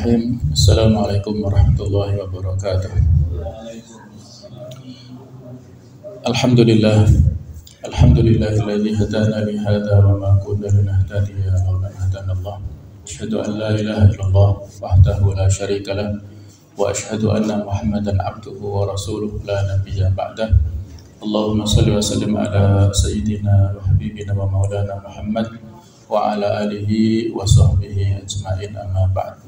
Bismillahirrahmanirrahim. Assalamualaikum warahmatullahi wabarakatuh. Alhamdulillah. Alhamdulillahilladzi hadana li hadza wa ma kunna linahtadiya laula an hadana Allah. Asyhadu an la ilaha illallah wahdahu la syarika lah wa asyhadu anna Muhammadan abduhu wa rasuluhu la nabiyya ba'dah. Allahumma shalli wa sallim ala sayyidina wa habibina wa maulana Muhammad wa ala alihi wa sahbihi ajma'in, amma ba'd.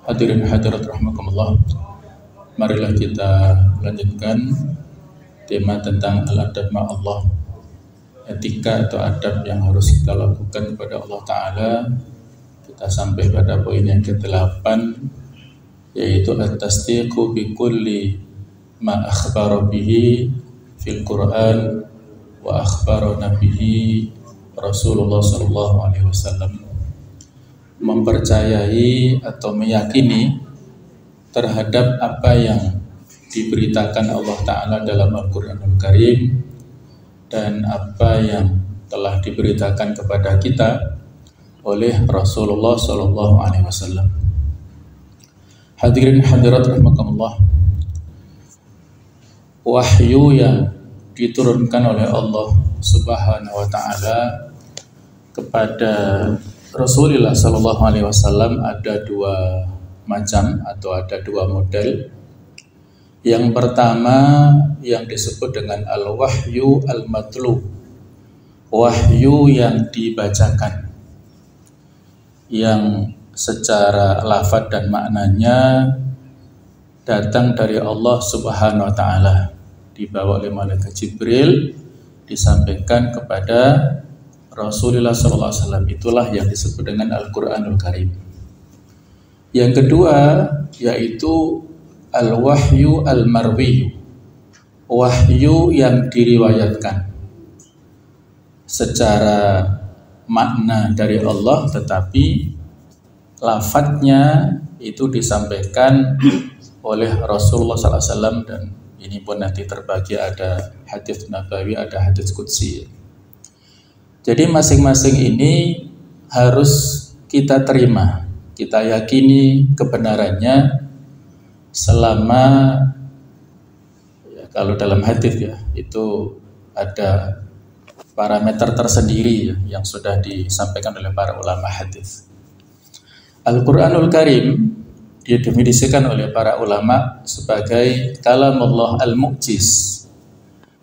Hadirin hadirat rahimakumullah, marilah kita lanjutkan tema tentang al-adab ma'allah, etika atau adab yang harus kita lakukan kepada Allah Ta'ala. Kita sampai pada poin yang ke-8, yaitu at-tasdiqu bi kulli ma akhbara bihi fil Qur'an wa akhbarana bihi Rasulullah sallallahu alaihi wasallam. Mempercayai atau meyakini terhadap apa yang diberitakan Allah Ta'ala dalam Al-Quranul Karim dan apa yang telah diberitakan kepada kita oleh Rasulullah sallallahu alaihi wasallam. Hadirin hadirat rahimakumullah, wahyu yang diturunkan oleh Allah Subhanahu wa Ta'ala kepada Rasulullah sallallahu alaihi wasallam ada dua macam atau ada dua model. Yang pertama yang disebut dengan al-wahyu al-matlu, wahyu yang dibacakan, yang secara lafaz dan maknanya datang dari Allah Subhanahu wa Ta'ala, dibawa oleh malaikat Jibril, disampaikan kepada Rasulullah SAW. Itulah yang disebut dengan Al-Quranul Karim. Yang kedua yaitu al-wahyu al-marwiyu, wahyu yang diriwayatkan secara makna dari Allah, tetapi lafadznya itu disampaikan oleh Rasulullah SAW. Dan ini pun nanti terbagi, ada hadits nabawi, ada hadits qudsi. Jadi masing-masing ini harus kita terima, kita yakini kebenarannya selama ya, kalau dalam hadits ya itu ada parameter tersendiri ya, yang sudah disampaikan oleh para ulama hadits. Al-Quranul Karim didefinisikan oleh para ulama sebagai kalamullah al-mu'jiz,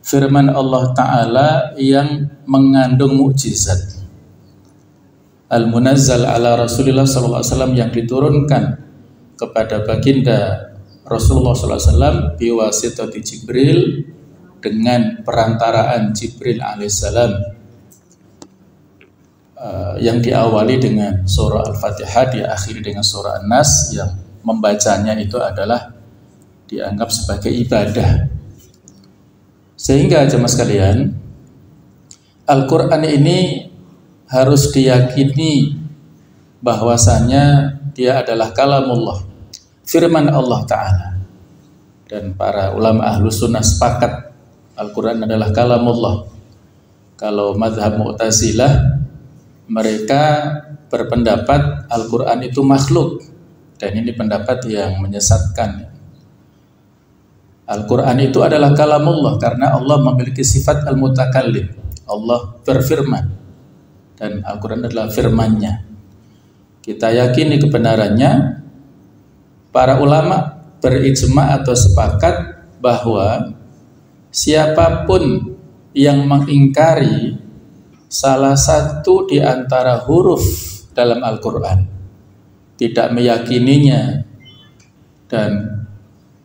firman Allah Ta'ala yang mengandung mukjizat, al-munazzal ala Rasulullah SAW, yang diturunkan kepada baginda Rasulullah SAW biwasitati Jibril, dengan perantaraan Jibril alaihissalam, yang diawali dengan surah Al-Fatihah, diakhiri dengan surah An-Nas, yang membacanya itu adalah dianggap sebagai ibadah. Sehingga jemaah sekalian, Al-Quran ini harus diyakini bahwasanya dia adalah kalamullah, firman Allah Ta'ala. Dan para ulama ahlu sunnah sepakat Al-Quran adalah kalamullah. Kalau mazhab Mu'tazilah, mereka berpendapat Al-Quran itu makhluk, dan ini pendapat yang menyesatkan. Al-Quran itu adalah kalamullah karena Allah memiliki sifat al-mutakallim, Allah berfirman, dan Al-Quran adalah firman-Nya. Kita yakini kebenarannya. Para ulama berijma atau sepakat bahwa siapapun yang mengingkari salah satu di antara huruf dalam Al-Quran, tidak meyakininya dan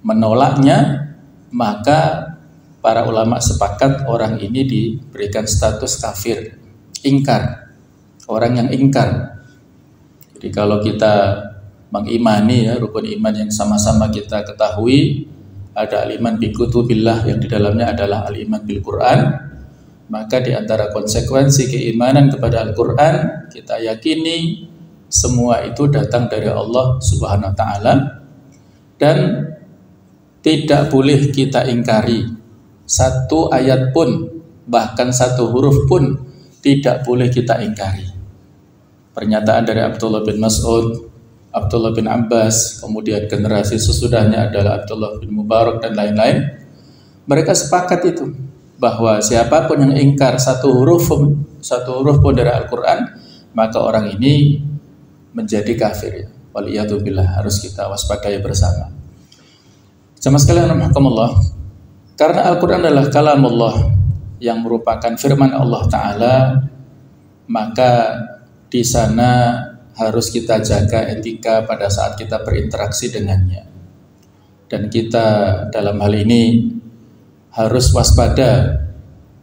menolaknya, maka para ulama sepakat orang ini diberikan status kafir, ingkar, orang yang ingkar. Jadi kalau kita mengimani ya, rukun iman yang sama-sama kita ketahui, ada al-iman bi kutubillah yang di dalamnya adalah al-iman bil Quran, maka di antara konsekuensi keimanan kepada Al-Quran, kita yakini semua itu datang dari Allah Subhanahu wa Ta'ala, dan tidak boleh kita ingkari satu ayat pun, bahkan satu huruf pun tidak boleh kita ingkari. Pernyataan dari Abdullah bin Mas'ud Abdullah bin Abbas, kemudian generasi sesudahnya adalah Abdullah bin Mubarak dan lain-lain. Mereka sepakat itu bahwa siapapun yang ingkar satu huruf pun dari Al-Quran, maka orang ini menjadi kafir. Waliyadzubillah, harus kita waspadai bersama. Jamaah sekalian rahimakumullah, karena Al-Quran adalah kalamullah yang merupakan firman Allah Ta'ala, maka di sana harus kita jaga etika pada saat kita berinteraksi dengannya. Dan kita dalam hal ini harus waspada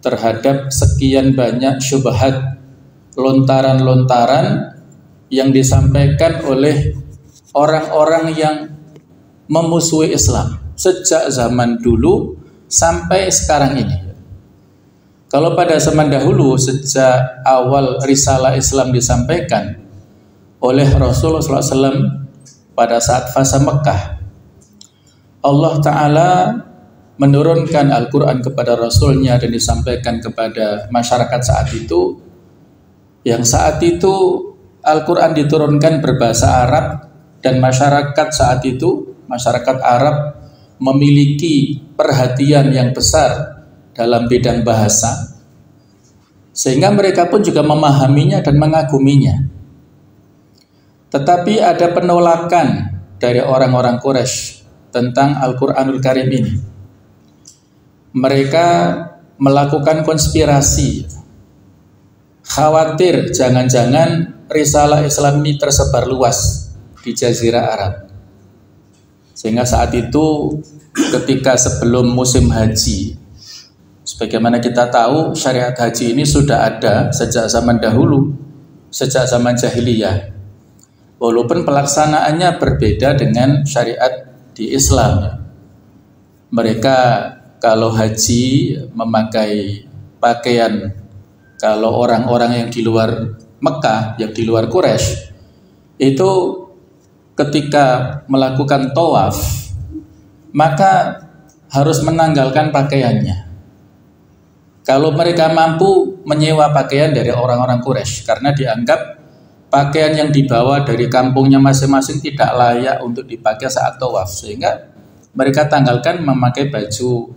terhadap sekian banyak syubhat, lontaran-lontaran yang disampaikan oleh orang-orang yang memusuhi Islam sejak zaman dulu sampai sekarang ini. Kalau pada zaman dahulu, sejak awal risalah Islam disampaikan oleh Rasulullah SAW pada saat fase Mekah, Allah Ta'ala menurunkan Al-Quran kepada Rasulnya dan disampaikan kepada masyarakat saat itu. Yang saat itu Al-Quran diturunkan berbahasa Arab, dan masyarakat saat itu, masyarakat Arab, memiliki perhatian yang besar dalam bidang bahasa, sehingga mereka pun juga memahaminya dan mengaguminya. Tetapi ada penolakan dari orang-orang Quraisy tentang Al-Quranul Karim ini. Mereka melakukan konspirasi, khawatir jangan-jangan risalah Islam ini tersebar luas di Jazirah Arab. Sehingga saat itu ketika sebelum musim haji, sebagaimana kita tahu syariat haji ini sudah ada sejak zaman dahulu, sejak zaman jahiliyah. Walaupun pelaksanaannya berbeda dengan syariat di Islam. Mereka kalau haji memakai pakaian, kalau orang-orang yang di luar Mekah, yang di luar Quraisy, itu ketika melakukan tawaf, maka harus menanggalkan pakaiannya. Kalau mereka mampu menyewa pakaian dari orang-orang Quraisy, karena dianggap pakaian yang dibawa dari kampungnya masing-masing tidak layak untuk dipakai saat tawaf, sehingga mereka tanggalkan memakai baju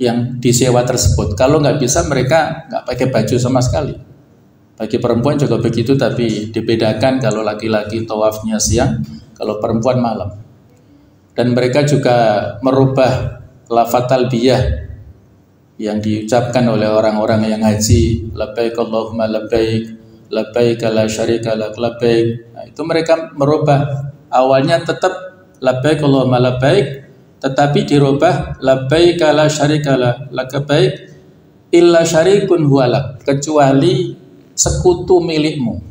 yang disewa tersebut. Kalau nggak bisa, mereka nggak pakai baju sama sekali. Bagi perempuan juga begitu, tapi dibedakan kalau laki-laki tawafnya siang, kalau perempuan malam. Dan mereka juga merubah lafaz talbiyah yang diucapkan oleh orang-orang yang haji, labbaik Allahumma labbaik, labbaik la syarika lak labbaik. Nah, itu mereka merubah. Awalnya tetap labbaik Allahumma labbaik, tetapi dirubah labbaik la syarika lak labbaik illa syarikun huwalak, kecuali sekutu milikmu.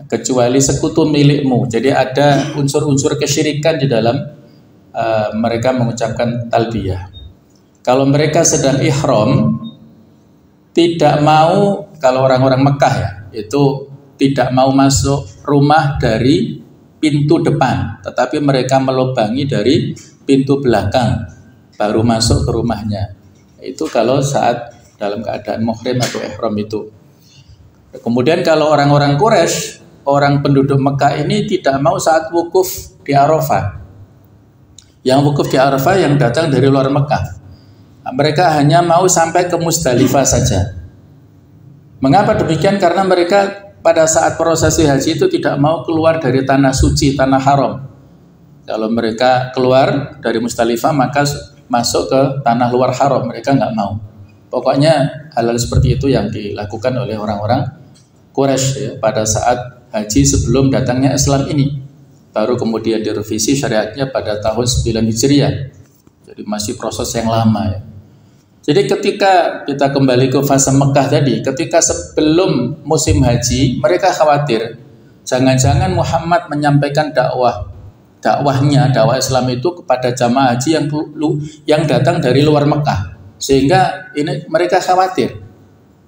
Kecuali sekutu milikmu. Jadi ada unsur-unsur kesyirikan di dalam mereka mengucapkan talbiyah. Kalau mereka sedang ihram, tidak mau, kalau orang-orang Mekah ya, itu tidak mau masuk rumah dari pintu depan, tetapi mereka melubangi dari pintu belakang, baru masuk ke rumahnya. Itu kalau saat dalam keadaan muhrim atau ihram itu. Kemudian kalau orang-orang Quraisy, orang penduduk Mekah ini tidak mau saat wukuf di Arafah. Yang wukuf di Arafah yang datang dari luar Mekah. Mereka hanya mau sampai ke Musdalifah saja. Mengapa demikian? Karena mereka pada saat prosesi haji itu tidak mau keluar dari tanah suci, tanah haram. Kalau mereka keluar dari Musdalifah, maka masuk ke tanah luar haram. Mereka nggak mau. Pokoknya hal-hal seperti itu yang dilakukan oleh orang-orang Quraisy ya, pada saat haji sebelum datangnya Islam ini. Baru kemudian direvisi syariatnya pada tahun 9 Hijriah. Jadi masih proses yang lama ya. Jadi ketika kita kembali ke fase Mekah tadi, ketika sebelum musim haji, mereka khawatir jangan-jangan Muhammad menyampaikan dakwahnya, dakwah Islam itu kepada jamaah haji yang datang dari luar Mekah. Sehingga ini mereka khawatir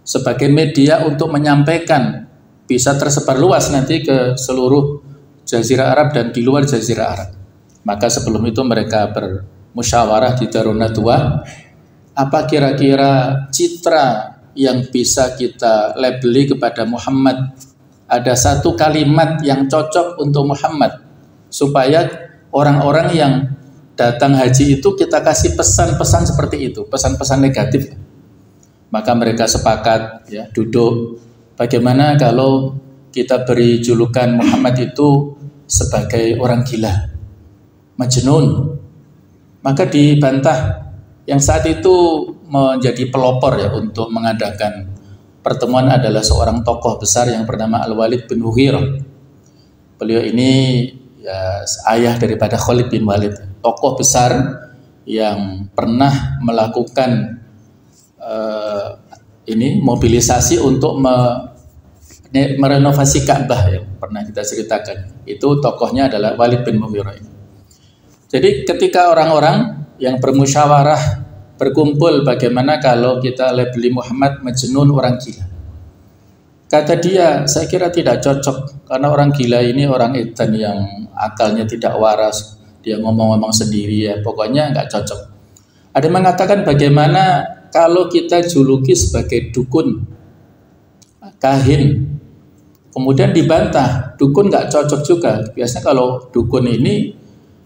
sebagai media untuk menyampaikan bisa tersebar luas nanti ke seluruh Jazirah Arab dan di luar Jazirah Arab. Maka sebelum itu mereka bermusyawarah di Darun Nadwah, apa kira-kira citra yang bisa kita labeli kepada Muhammad ada satu kalimat yang cocok untuk Muhammad supaya orang-orang yang datang haji itu kita kasih pesan-pesan seperti itu, pesan-pesan negatif. Maka mereka sepakat ya duduk, bagaimana kalau kita beri julukan Muhammad itu sebagai orang gila, majnun. Maka dibantah. Yang saat itu menjadi pelopor ya untuk mengadakan pertemuan adalah seorang tokoh besar yang bernama Al-Walid bin Mughirah. Beliau ini ya ayah daripada Khalid bin Walid, tokoh besar yang pernah melakukan mobilisasi untuk merenovasi Ka'bah yang pernah kita ceritakan. Itu tokohnya adalah Walid bin Mughirah. Jadi ketika orang-orang yang bermusyawarah berkumpul bagaimana kalau kita labeli Muhammad majnun, orang gila. Kata dia, saya kira tidak cocok karena orang gila ini orang edan yang akalnya tidak waras. Dia ngomong-ngomong sendiri ya, pokoknya nggak cocok. Ada yang mengatakan bagaimana kalau kita juluki sebagai dukun, kahin, kemudian dibantah, dukun nggak cocok juga. Biasanya kalau dukun ini,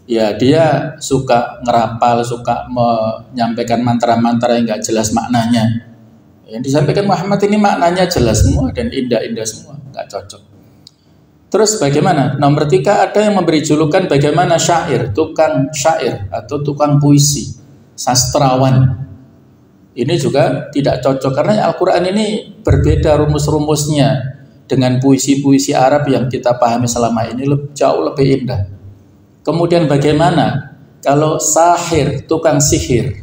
ya dia suka ngerapal, suka menyampaikan mantra-mantra yang nggak jelas maknanya. Yang disampaikan Muhammad ini maknanya jelas semua dan indah-indah semua, nggak cocok. Terus bagaimana? Nomor 3 ada yang memberi julukan bagaimana syair, tukang syair atau tukang puisi, sastrawan. Ini juga tidak cocok karena Al-Quran ini berbeda rumus-rumusnya dengan puisi-puisi Arab yang kita pahami selama ini jauh lebih indah. Kemudian bagaimana kalau sahir, tukang sihir?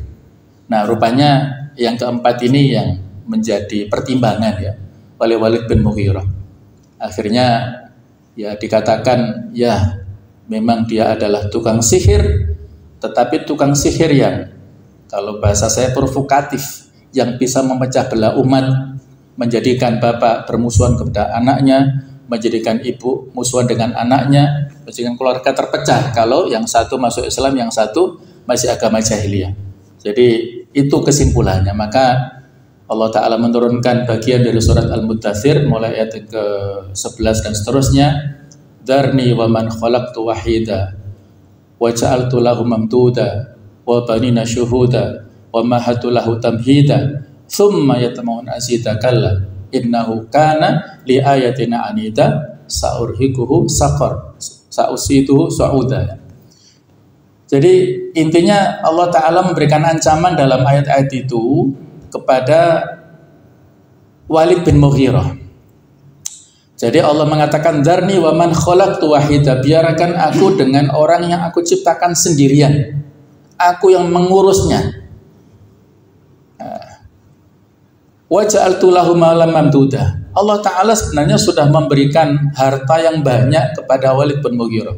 Nah rupanya yang keempat ini yang menjadi pertimbangan ya oleh Walid bin Mughirah. Akhirnya ya dikatakan ya memang dia adalah tukang sihir, tetapi tukang sihir yang kalau bahasa saya provokatif, yang bisa memecah belah umat, menjadikan bapak bermusuhan kepada anaknya, menjadikan ibu musuhan dengan anaknya, menjadikan keluarga terpecah kalau yang satu masuk Islam, yang satu masih agama jahiliyah. Jadi itu kesimpulannya. Maka Allah Ta'ala menurunkan bagian dari surat Al-Muddathir mulai ayat ke-11 dan seterusnya. Darni wa man khalaqtu wahida wa ja'altu lahu mamduda wa banina syuhuda wa mahatu lahu tamhida thumma yatamawun azida kalla innahu kana li ayatina anida sa'urhikuhu saqar sa'usituhu sa'uda. Jadi intinya Allah Ta'ala memberikan ancaman dalam ayat-ayat itu kepada Walid bin Mughirah. Jadi Allah mengatakan darni wa man khalaqtu wahida, biarkan aku dengan orang yang aku ciptakan sendirian, aku yang mengurusnya. Wa ja'altu lahu malam mamduda. Allah Ta'ala sebenarnya sudah memberikan harta yang banyak kepada Walid bin Mughirah.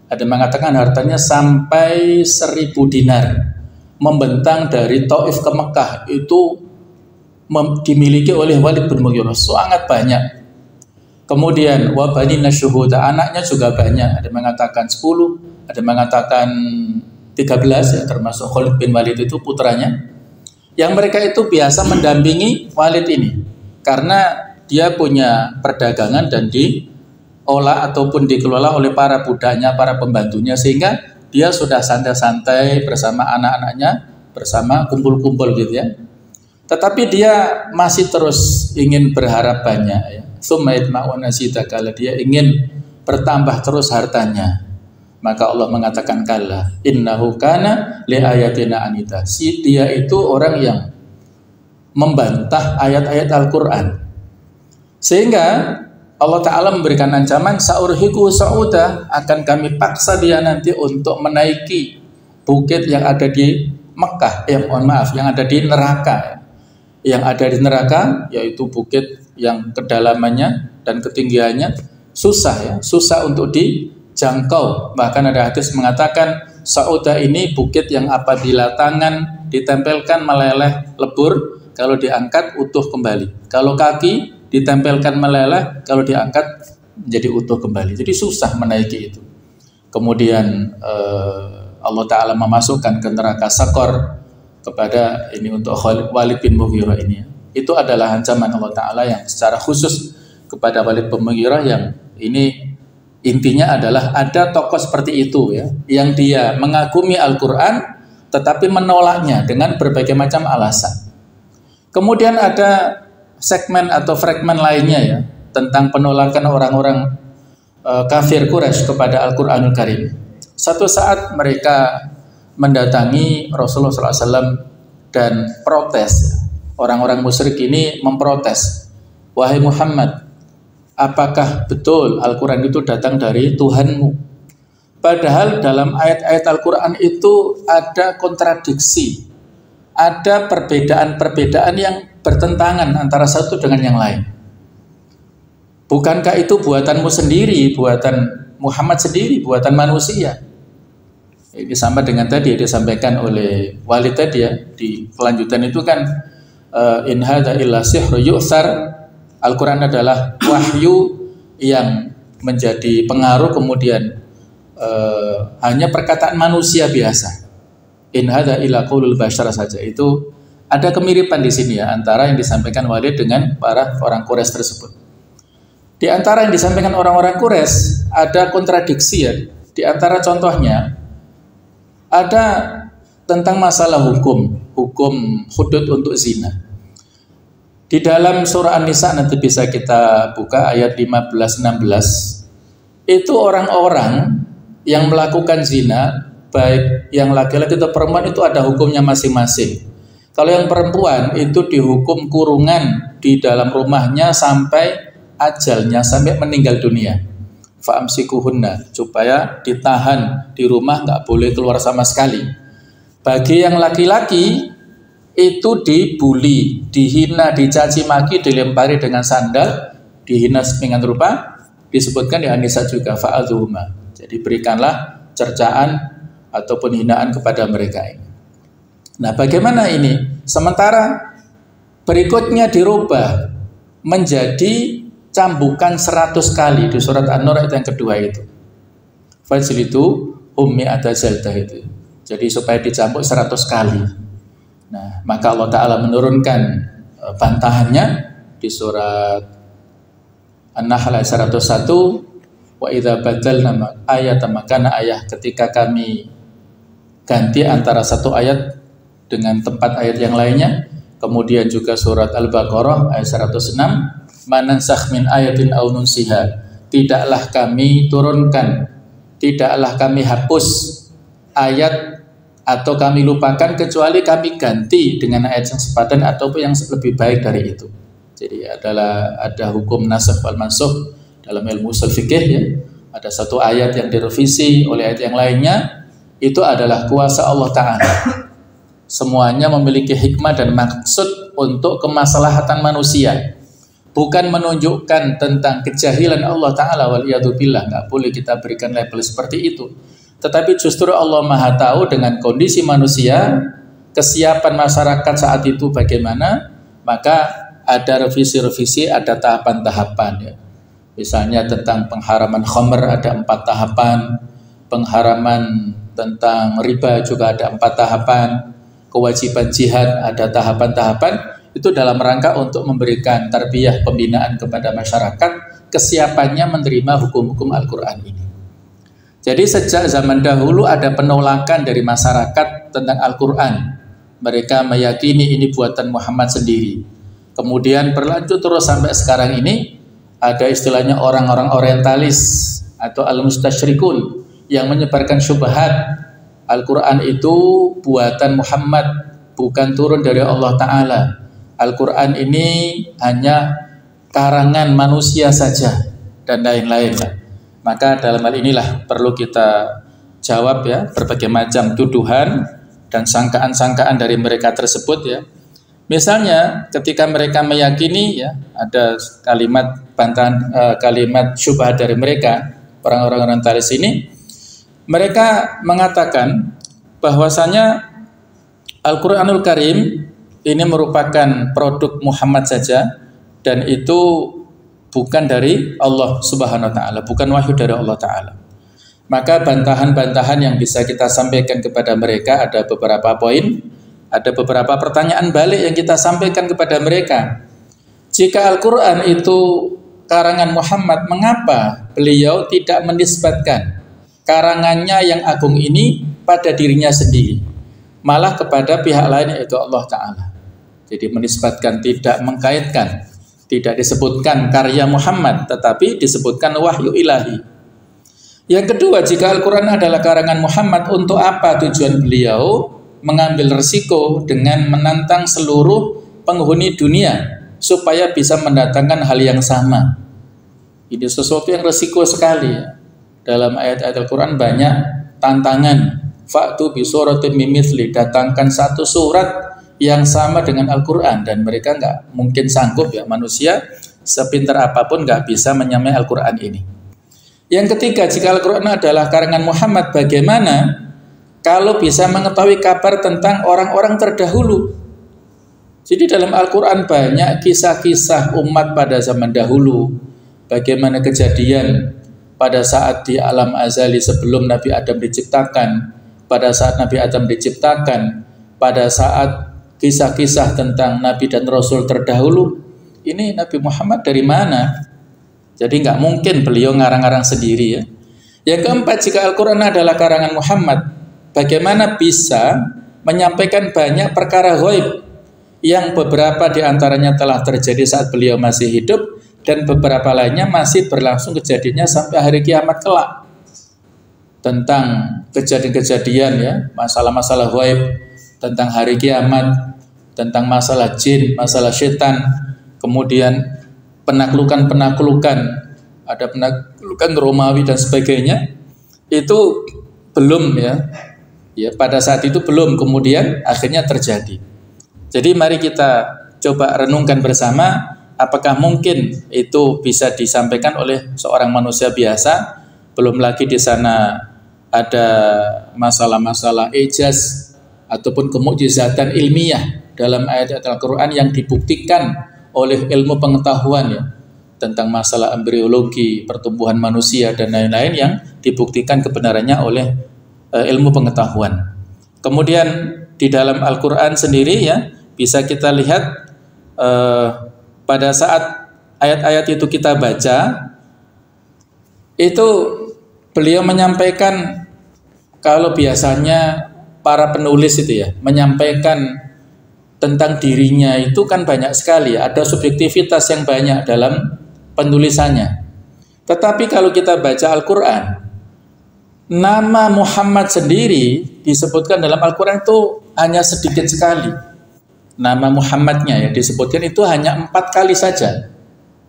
Ada mengatakan hartanya sampai 1000 dinar, membentang dari Taif ke Mekah, itu dimiliki oleh Walid bin Mughirah, sangat banyak. Kemudian wa banina syuhuda, anaknya juga banyak. Ada mengatakan 10, ada mengatakan 13 ya, termasuk Khalid bin Walid itu putranya. Yang mereka itu biasa mendampingi Walid ini karena dia punya perdagangan dan diolah ataupun dikelola oleh para budaknya, para pembantunya, sehingga dia sudah santai-santai bersama anak-anaknya, bersama kumpul-kumpul gitu ya. Tetapi dia masih terus ingin berharap banyak ya. Tsumma yatma'u nazida, kalau dia ingin bertambah terus hartanya. Maka Allah mengatakan kalla innahu kana li ayatina anita. Si dia itu orang yang membantah ayat-ayat Al-Qur'an. Sehingga Allah Ta'ala memberikan ancaman sa'urhiku sa'uda, akan kami paksa dia nanti untuk menaiki bukit yang ada di Mekah, yang ada di neraka. Yang ada di neraka yaitu bukit yang kedalamannya dan ketinggiannya susah ya, susah untuk dijangkau. Bahkan ada hadis mengatakan Sauda ini bukit yang apabila tangan ditempelkan meleleh lebur, kalau diangkat utuh kembali. Kalau kaki ditempelkan meleleh, kalau diangkat menjadi utuh kembali. Jadi susah menaiki itu. Kemudian Allah Ta'ala memasukkan ke neraka Sakor kepada ini untuk Walid bin Mughirah ini. Itu adalah ancaman Allah Ta'ala yang secara khusus kepada Walid bin Mughirah yang ini intinya adalah ada tokoh seperti itu ya, yang dia mengagumi Al-Quran tetapi menolaknya dengan berbagai macam alasan. Kemudian ada segmen atau fragmen lainnya ya, tentang penolakan orang-orang kafir Quraisy kepada Al-Quranul Karim. Satu saat mereka mendatangi Rasulullah SAW dan protes. Orang-orang musyrik ini memprotes, wahai Muhammad, apakah betul Al-Quran itu datang dari Tuhanmu? Padahal dalam ayat-ayat Al-Quran itu ada kontradiksi, ada perbedaan-perbedaan yang bertentangan antara satu dengan yang lain. Bukankah itu buatanmu sendiri, buatan Muhammad sendiri, buatan manusia? Ini sama dengan tadi disampaikan oleh Walid tadi ya, di kelanjutan itu kan in hadza illa sihru yu'thar. Al-Quran adalah wahyu yang menjadi pengaruh, kemudian hanya perkataan manusia biasa. In hadza illa qaulul bashar saja. Itu ada kemiripan di sini ya antara yang disampaikan Walid dengan para orang Quraisy tersebut. Di antara yang disampaikan orang-orang Quraisy ada kontradiksi ya. Di antara contohnya ada tentang masalah hukum hudud untuk zina. Di dalam surah An-Nisa nanti bisa kita buka ayat 15-16. Itu orang-orang yang melakukan zina, baik yang laki-laki atau perempuan, itu ada hukumnya masing-masing. Kalau yang perempuan itu dihukum kurungan di dalam rumahnya sampai ajalnya, sampai meninggal dunia. Fa'amsikuhunna, supaya ditahan di rumah, nggak boleh keluar sama sekali. Bagi yang laki-laki itu dibuli, dihina, dicaci maki, dilempari dengan sandal, dihina sedemikian rupa. Disebutkan di An-Nisa juga fa'adhuhuma. Jadi berikanlah cercaan ataupun hinaan kepada mereka ini. Nah, bagaimana ini? Sementara berikutnya dirubah menjadi cambukan 100 kali di surat An-Nur ayat yang kedua itu. Fajlidu ummi atazaldah itu. Jadi supaya dicambuk 100 kali. Nah, maka Allah Ta'ala menurunkan bantahannya di surat An-Nahl ayat 101. Wa idza badalna ayatan makana ayah, ketika kami ganti antara satu ayat dengan tempat ayat yang lainnya. Kemudian juga surat Al-Baqarah ayat 106. Manansakh min ayatin aw nunsiha, tidaklah kami turunkan, tidaklah kami hapus ayat atau kami lupakan kecuali kami ganti dengan ayat yang sepadan ataupun yang lebih baik dari itu. Jadi ada hukum nasakh wal mansukh dalam ilmu ushul fikih ya. Ada satu ayat yang direvisi oleh ayat yang lainnya, itu adalah kuasa Allah Ta'ala. Semuanya memiliki hikmah dan maksud untuk kemaslahatan manusia. Bukan menunjukkan tentang kejahilan Allah Ta'ala waliyadzubillah. Nggak boleh kita berikan label seperti itu. Tetapi justru Allah Maha tahu dengan kondisi manusia, kesiapan masyarakat saat itu bagaimana, maka ada revisi-revisi, ada tahapan-tahapan ya. Misalnya tentang pengharaman khamr ada 4 tahapan, pengharaman tentang riba juga ada 4 tahapan, kewajiban jihad ada tahapan-tahapan. Itu dalam rangka untuk memberikan tarbiyah pembinaan kepada masyarakat, kesiapannya menerima hukum-hukum Al-Quran ini. Jadi sejak zaman dahulu ada penolakan dari masyarakat tentang Al-Quran. Mereka meyakini ini buatan Muhammad sendiri. Kemudian berlanjut terus sampai sekarang ini, ada istilahnya orang-orang orientalis atau al-mustasyrikun yang menyebarkan syubhat. Al-Quran itu buatan Muhammad, bukan turun dari Allah Ta'ala. Al-Quran ini hanya karangan manusia saja dan lain-lain. Maka dalam hal inilah perlu kita jawab ya berbagai macam tuduhan dan sangkaan-sangkaan dari mereka tersebut ya. Misalnya ketika mereka meyakini ya ada kalimat bantahan, kalimat syubhat dari mereka, orang-orang orientalis ini, mereka mengatakan bahwasanya Al-Quranul Karim ini merupakan produk Muhammad saja dan itu bukan dari Allah Subhanahu wa Ta'ala, bukan wahyu dari Allah Ta'ala. Maka bantahan-bantahan yang bisa kita sampaikan kepada mereka ada beberapa poin, ada beberapa pertanyaan balik yang kita sampaikan kepada mereka. Jika Al-Quran itu karangan Muhammad, mengapa beliau tidak menisbatkan karangannya yang agung ini pada dirinya sendiri, malah kepada pihak lain yaitu Allah Ta'ala. Jadi menisbatkan, tidak mengkaitkan, tidak disebutkan karya Muhammad, tetapi disebutkan wahyu ilahi. Yang kedua, jika Al-Quran adalah karangan Muhammad, untuk apa tujuan beliau mengambil resiko dengan menantang seluruh penghuni dunia supaya bisa mendatangkan hal yang sama? Ini sesuatu yang resiko sekali. Dalam ayat-ayat Al-Quran banyak tantangan. Fa'tu bi suratin min mithli, datangkan satu surat yang sama dengan Al-Quran, dan mereka nggak mungkin sanggup, ya, manusia sepintar apapun nggak bisa menyamai Al-Quran ini. Yang ketiga, jika Al-Quran adalah karangan Muhammad, bagaimana kalau bisa mengetahui kabar tentang orang-orang terdahulu? Jadi dalam Al-Quran banyak kisah-kisah umat pada zaman dahulu, bagaimana kejadian pada saat di alam azali sebelum Nabi Adam diciptakan, pada saat Nabi Adam diciptakan, pada saat kisah-kisah tentang Nabi dan Rasul terdahulu. Ini Nabi Muhammad dari mana? Jadi nggak mungkin beliau ngarang-ngarang sendiri, ya. Yang keempat, jika Al-Quran adalah karangan Muhammad, bagaimana bisa menyampaikan banyak perkara ghaib yang beberapa diantaranya telah terjadi saat beliau masih hidup, dan beberapa lainnya masih berlangsung kejadiannya sampai hari kiamat kelak. Tentang kejadian-kejadian, ya, masalah-masalah ghaib, tentang hari kiamat, tentang masalah jin, masalah setan, kemudian penaklukan-penaklukan, ada penaklukan Romawi dan sebagainya, itu belum, ya pada saat itu belum, kemudian akhirnya terjadi. Jadi mari kita coba renungkan bersama, apakah mungkin itu bisa disampaikan oleh seorang manusia biasa? Belum lagi di sana ada masalah-masalah ijaz ataupun kemukjizatan ilmiah dalam ayat-ayat Al-Quran yang dibuktikan oleh ilmu pengetahuan, ya, tentang masalah embriologi, pertumbuhan manusia dan lain-lain yang dibuktikan kebenarannya oleh ilmu pengetahuan. Kemudian di dalam Al-Quran sendiri, ya, bisa kita lihat pada saat ayat-ayat itu kita baca, itu beliau menyampaikan, kalau biasanya para penulis itu, ya, menyampaikan tentang dirinya itu kan banyak sekali, ada subjektivitas yang banyak dalam penulisannya. Tetapi kalau kita baca Al-Quran, nama Muhammad sendiri disebutkan dalam Al-Quran itu hanya sedikit sekali. Nama Muhammadnya, ya, disebutkan itu hanya 4 kali saja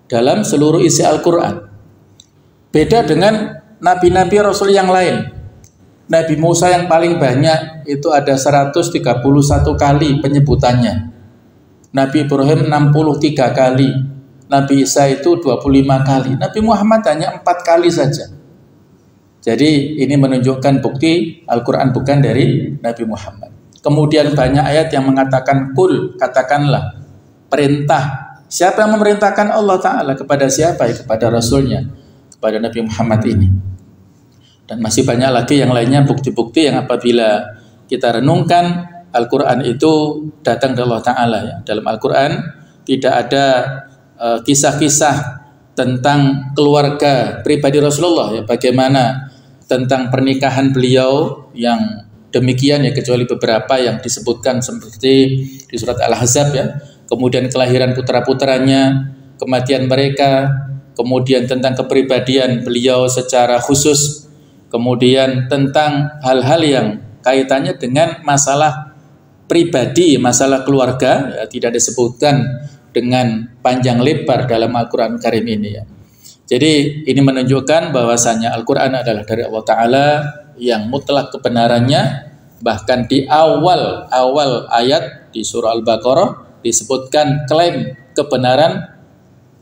dalam seluruh isi Al-Quran. Beda dengan Nabi-Nabi Rasul yang lain. Nabi Musa yang paling banyak itu ada 131 kali penyebutannya. Nabi Ibrahim 63 kali. Nabi Isa itu 25 kali. Nabi Muhammad hanya 4 kali saja. Jadi ini menunjukkan bukti Al-Quran bukan dari Nabi Muhammad. Kemudian banyak ayat yang mengatakan kul, katakanlah, perintah. Siapa yang memerintahkan? Allah Ta'ala. Kepada siapa? Ya, kepada Rasulnya, kepada Nabi Muhammad ini. Dan masih banyak lagi yang lainnya, bukti-bukti yang apabila kita renungkan, Al-Quran itu datang dari Allah Ta'ala, ya. Dalam Al-Quran tidak ada kisah-kisah tentang keluarga pribadi Rasulullah, ya, bagaimana tentang pernikahan beliau yang demikian, ya, kecuali beberapa yang disebutkan seperti di surat Al-Ahzab, ya. Kemudian kelahiran putra-putranya, kematian mereka, kemudian tentang kepribadian beliau secara khusus, kemudian tentang hal-hal yang kaitannya dengan masalah pribadi, masalah keluarga, ya, tidak disebutkan dengan panjang lebar dalam Al-Quran Karim ini, ya. Jadi ini menunjukkan bahwasanya Al-Quran adalah dari Allah Ta'ala yang mutlak kebenarannya. Bahkan di awal ayat di surah Al-Baqarah disebutkan klaim kebenaran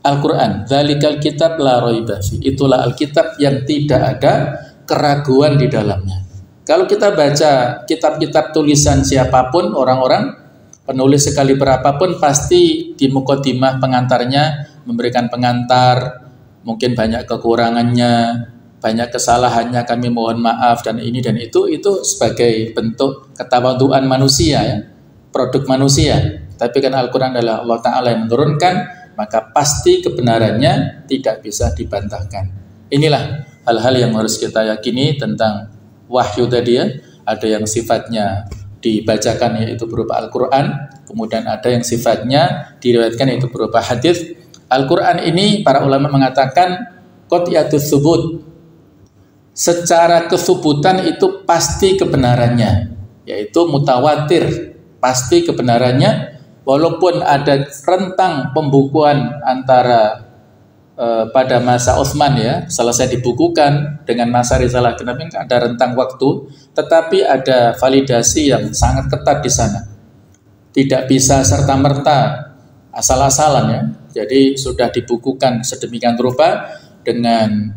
Al-Quran. Dzalikal kitab la raiba fi. Itulah Alkitab yang tidak ada keraguan di dalamnya. Kalau kita baca kitab-kitab tulisan siapapun, orang-orang penulis sekali berapapun, pasti di mukadimah pengantarnya memberikan pengantar, mungkin banyak kekurangannya, banyak kesalahannya, kami mohon maaf, dan ini dan itu sebagai bentuk ketawaduan manusia, ya, produk manusia. Tapi kan Al-Quran adalah Allah Ta'ala yang menurunkan, maka pasti kebenarannya tidak bisa dibantahkan. Inilah hal-hal yang harus kita yakini tentang wahyu tadi ya. Ada yang sifatnya dibacakan yaitu berupa Al-Quran, kemudian ada yang sifatnya diriwayatkan yaitu berupa hadis. Al-Quran ini para ulama mengatakan qat'iyatus tsubut, secara kesubutan itu pasti kebenarannya, yaitu mutawatir, pasti kebenarannya, walaupun ada rentang pembukuan antara pada masa Utsman ya, selesai dibukukan dengan masa Risalah Genap ada rentang waktu, tetapi ada validasi yang sangat ketat di sana. Tidak bisa serta-merta asal-asalan ya. Jadi sudah dibukukan sedemikian rupa dengan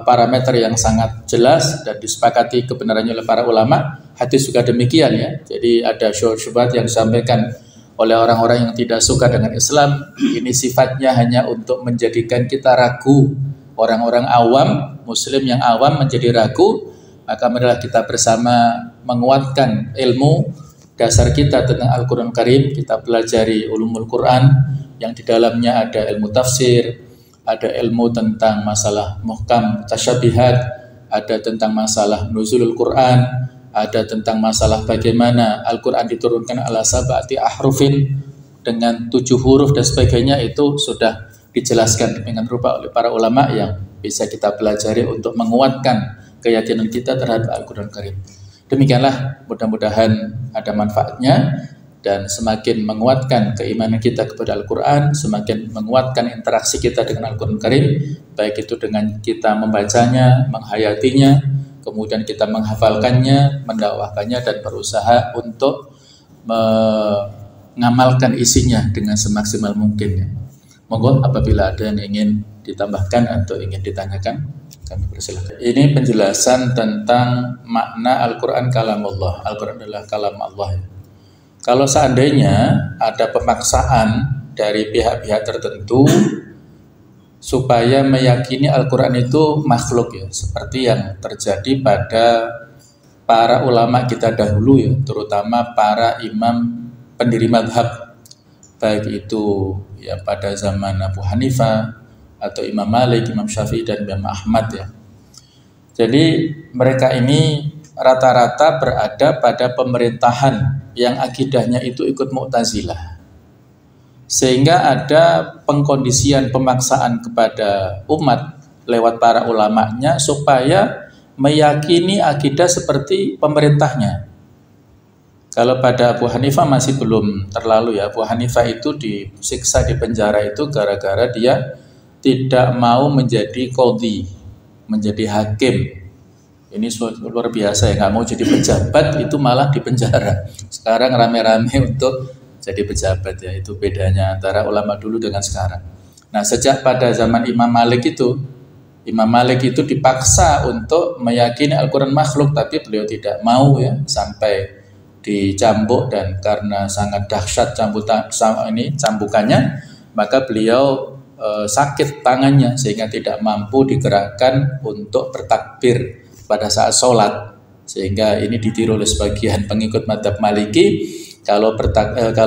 parameter yang sangat jelas dan disepakati kebenarannya oleh para ulama. Hadis juga demikian ya. Jadi ada syubhat yang disampaikan oleh orang-orang yang tidak suka dengan Islam, ini sifatnya hanya untuk menjadikan kita ragu. Orang-orang awam, muslim yang awam menjadi ragu, maka marilah kita bersama menguatkan ilmu dasar kita tentang Al-Quran Karim. Kita pelajari ulumul Quran yang di dalamnya ada ilmu tafsir, ada ilmu tentang masalah muhkam tasyabihat, ada tentang masalah nuzulul Quran, ada tentang masalah bagaimana Al-Quran diturunkan ala sab'ati ahrufin dengan 7 huruf dan sebagainya. Itu sudah dijelaskan dengan rupa oleh para ulama yang bisa kita pelajari untuk menguatkan keyakinan kita terhadap Al-Quran Karim. Demikianlah, mudah-mudahan ada manfaatnya dan semakin menguatkan keimanan kita kepada Al-Quran, semakin menguatkan interaksi kita dengan Al-Quran Karim, baik itu dengan kita membacanya, menghayatinya, kemudian kita menghafalkannya, mendakwahkannya, dan berusaha untuk mengamalkan isinya dengan semaksimal mungkin ya. Monggo apabila ada yang ingin ditambahkan atau ingin ditanyakan, kami persilahkan. Ini penjelasan tentang makna Al-Quran kalamullah. Al-Quran adalah kalam Allah ya. Kalau seandainya ada pemaksaan dari pihak-pihak tertentu supaya meyakini Al-Quran itu makhluk ya, seperti yang terjadi pada para ulama kita dahulu ya, terutama para imam pendiri madhab, baik itu ya pada zaman Abu Hanifah atau Imam Malik, Imam Syafi'i dan Imam Ahmad ya. Jadi mereka ini rata-rata berada pada pemerintahan yang akidahnya itu ikut Mu'tazilah. Sehingga ada pengkondisian pemaksaan kepada umat lewat para ulamanya supaya meyakini akidah seperti pemerintahnya. Kalau pada Abu Hanifah masih belum terlalu ya. Abu Hanifah itu disiksa di penjara itu gara-gara dia tidak mau menjadi qadhi, menjadi hakim. Ini luar biasa ya, nggak mau jadi pejabat itu malah di penjara. Sekarang rame-rame untuk jadi pejabat ya, itu bedanya antara ulama dulu dengan sekarang. Nah, sejak pada zaman Imam Malik itu dipaksa untuk meyakini Al-Quran makhluk, tapi beliau tidak mau ya, sampai dicambuk, dan karena sangat dahsyat cambukannya, maka beliau sakit tangannya sehingga tidak mampu digerakkan untuk bertakbir pada saat sholat, sehingga ini ditiru oleh sebagian pengikut mazhab Maliki. Kalau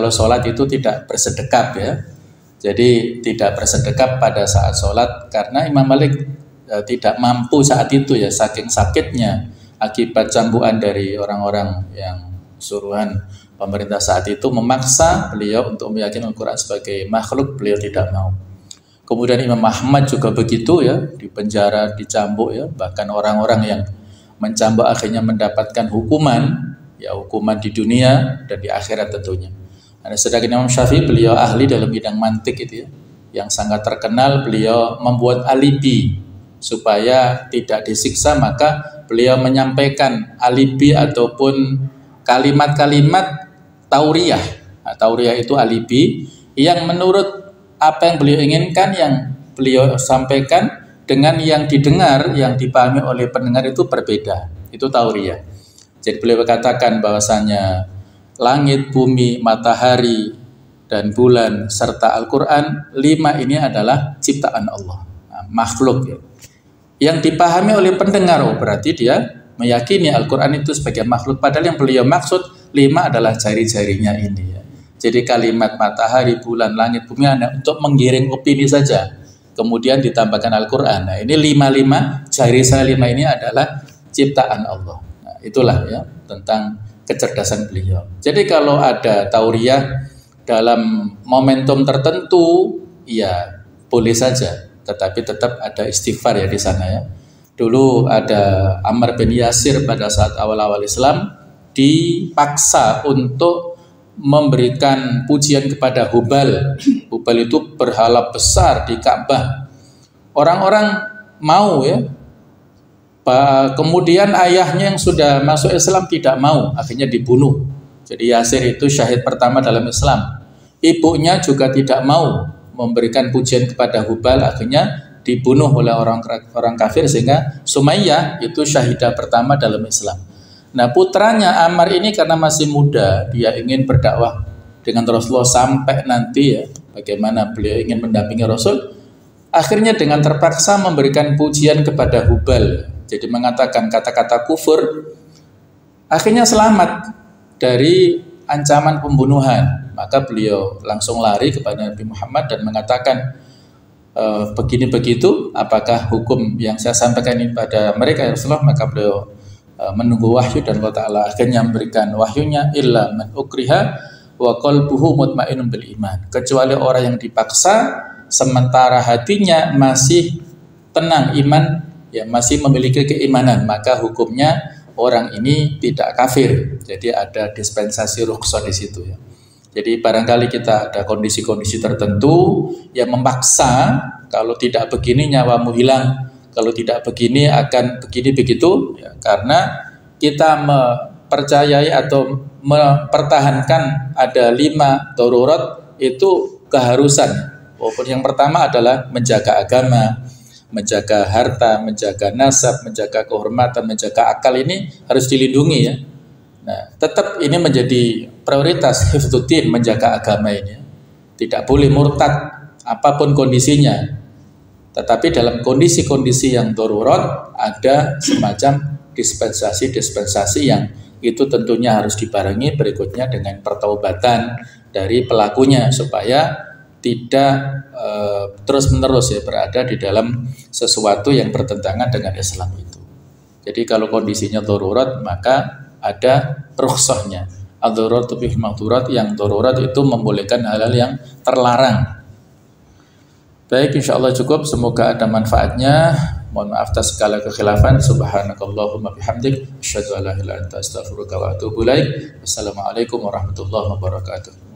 sholat itu tidak bersedekap ya, jadi tidak bersedekap pada saat sholat karena Imam Malik tidak mampu saat itu ya, saking sakitnya akibat cambukan dari orang-orang yang suruhan pemerintah saat itu memaksa beliau untuk meyakini Al-Quran sebagai makhluk, beliau tidak mau. Kemudian Imam Ahmad juga begitu ya, di penjara, dicambuk ya, bahkan orang-orang yang mencambuk akhirnya mendapatkan hukuman di dunia dan di akhirat tentunya. Nah, sedangkan Imam Syafi'i, beliau ahli dalam bidang mantik itu ya, yang sangat terkenal. Beliau membuat alibi supaya tidak disiksa, maka beliau menyampaikan alibi ataupun kalimat-kalimat tauriyah. Nah, tauriyah itu alibi yang menurut apa yang beliau inginkan, yang beliau sampaikan dengan yang didengar, yang dipahami oleh pendengar itu berbeda. Itu tauriyah. Jadi beliau katakan bahwasanya langit, bumi, matahari, dan bulan serta Al-Quran, 5 ini adalah ciptaan Allah, makhluk ya. Yang dipahami oleh pendengar, berarti dia meyakini Al-Quran itu sebagai makhluk. Padahal yang beliau maksud 5 adalah jari-jarinya ini ya. Jadi kalimat matahari, bulan, langit, bumi hanya untuk menggiring opini saja. Kemudian ditambahkan Al-Quran. Nah, ini lima jari saya lima ini adalah ciptaan Allah. Nah, itulah ya tentang kecerdasan beliau. Jadi kalau ada tauriah dalam momentum tertentu, ya boleh saja. Tetapi tetap ada istighfar ya di sana ya. Dulu ada Ammar bin Yasir pada saat awal-awal Islam dipaksa untuk memberikan pujian kepada Hubal. Hubal itu berhala besar di Ka'bah. Orang-orang mau ya. Kemudian ayahnya yang sudah masuk Islam tidak mau, akhirnya dibunuh. Jadi Yasir itu syahid pertama dalam Islam. Ibunya juga tidak mau memberikan pujian kepada Hubal, akhirnya dibunuh oleh orang kafir, sehingga Sumayyah itu syahidah pertama dalam Islam. Nah, putranya Ammar ini karena masih muda, dia ingin berdakwah dengan Rasulullah sampai nanti ya, bagaimana beliau ingin mendampingi Rasul. Akhirnya dengan terpaksa memberikan pujian kepada Hubal, jadi mengatakan kata-kata kufur, akhirnya selamat dari ancaman pembunuhan. Maka beliau langsung lari kepada Nabi Muhammad dan mengatakan, begini begitu, apakah hukum yang saya sampaikan ini pada mereka ya Rasulullah? Maka beliau menunggu wahyu dan Allah Ta'ala akhirnya memberikan wahyunya, illa man ukriha wa qalbuhu mutmainnun bil iman, kecuali orang yang dipaksa sementara hatinya masih tenang iman, ya masih memiliki keimanan, maka hukumnya orang ini tidak kafir. Jadi ada dispensasi rukhsah di situ ya. Jadi barangkali kita ada kondisi-kondisi tertentu yang memaksa, kalau tidak begini nyawamu hilang, kalau tidak begini akan begini begitu ya, karena kita mempercayai atau mempertahankan ada 5 darurat itu keharusan. Walaupun yang pertama adalah menjaga agama, menjaga harta, menjaga nasab, menjaga kehormatan, menjaga akal, ini harus dilindungi ya. Nah, tetap ini menjadi prioritas, hifdzuddin, menjaga agama ini. Tidak boleh murtad apapun kondisinya. Tetapi dalam kondisi-kondisi yang darurat ada semacam dispensasi-dispensasi yang itu tentunya harus dibarengi berikutnya dengan pertaubatan dari pelakunya supaya tidak terus-menerus ya berada di dalam sesuatu yang bertentangan dengan Islam itu. Jadi kalau kondisinya darurat maka ada rukhsahnya. Ad-daruratu bihil mahdurat, yang darurat itu membolehkan hal-hal yang terlarang. Baik, insyaallah cukup, semoga ada manfaatnya. Mohon maaf atas segala kekhilafan. Subhanakallahumma bihamdik, asyhadu an la ilaha illa anta astaghfiruka wa atubu ilaik. Wassalamualaikum warahmatullahi wabarakatuh.